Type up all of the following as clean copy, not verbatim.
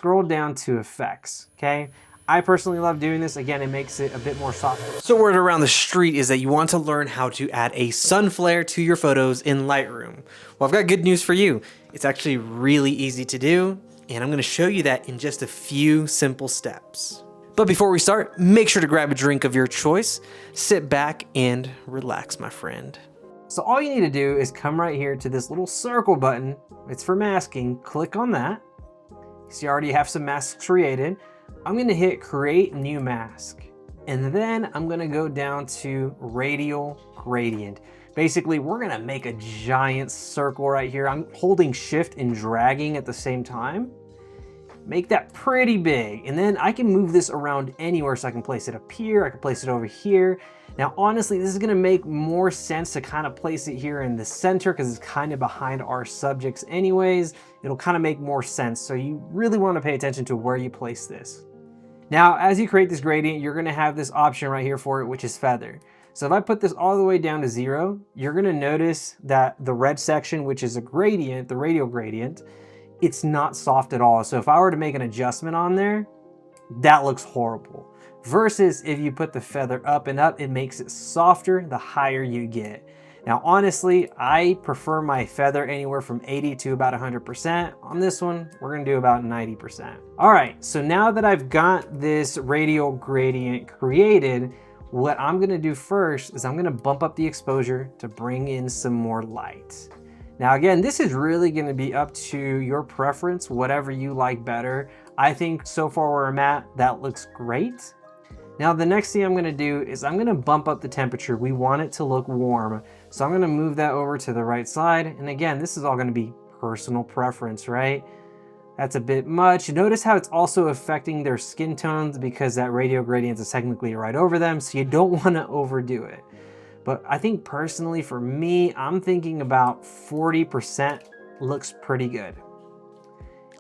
scroll down to effects, okay? I personally love doing this. Again, it makes it a bit more soft. So word around the street is that you want to learn how to add a sun flare to your photos in Lightroom. Well, I've got good news for you. It's actually really easy to do, and I'm gonna show you that in just a few simple steps. But before we start, make sure to grab a drink of your choice, sit back and relax, my friend. So all you need to do is come right here to this little circle button. It's for masking. Click on that. So you already have some masks created. I'm gonna hit create new mask. And then I'm gonna go down to radial gradient. Basically, we're gonna make a giant circle right here. I'm holding shift and dragging at the same time. Make that pretty big. And then I can move this around anywhere. So I can place it up here, I can place it over here. Now, honestly, this is gonna make more sense to kind of place it here in the center because it's kind of behind our subjects anyways. It'll kind of make more sense. So you really wanna pay attention to where you place this. Now, as you create this gradient, you're gonna have this option right here for it, which is feather. So if I put this all the way down to 0, you're gonna notice that the red section, which is a gradient, the radial gradient, it's not soft at all. So if I were to make an adjustment on there, that looks horrible. Versus if you put the feather up and up, it makes it softer the higher you get. Now, honestly, I prefer my feather anywhere from 80 to about 100%. On this one, we're gonna do about 90%. All right, so now that I've got this radial gradient created, what I'm gonna do first is I'm gonna bump up the exposure to bring in some more light. Now again, this is really gonna be up to your preference, whatever you like better. I think so far where I'm at, that looks great. Now the next thing I'm gonna do is I'm gonna bump up the temperature. We want it to look warm. So I'm gonna move that over to the right side. And again, this is all gonna be personal preference, right? That's a bit much. Notice how it's also affecting their skin tones because that radial gradient is technically right over them. So you don't wanna overdo it. But I think personally for me, I'm thinking about 40% looks pretty good.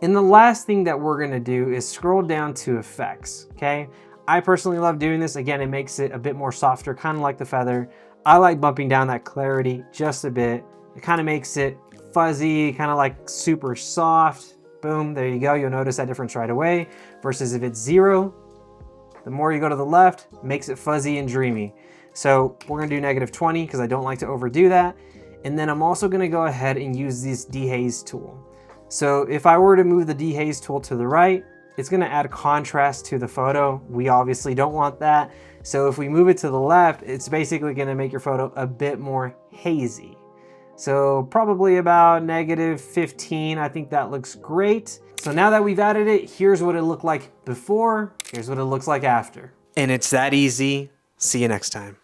And the last thing that we're gonna do is scroll down to effects, okay? I personally love doing this. Again, it makes it a bit more softer, kind of like the feather. I like bumping down that clarity just a bit. It kind of makes it fuzzy, kind of like super soft. Boom, there you go. You'll notice that difference right away. Versus if it's 0, the more you go to the left, makes it fuzzy and dreamy. So we're gonna do -20 because I don't like to overdo that. And then I'm also gonna go ahead and use this dehaze tool. So if I were to move the dehaze tool to the right, it's gonna add contrast to the photo. We obviously don't want that. So if we move it to the left, it's basically gonna make your photo a bit more hazy. So probably about -15, I think that looks great. So now that we've added it, here's what it looked like before, here's what it looks like after. And it's that easy. See you next time.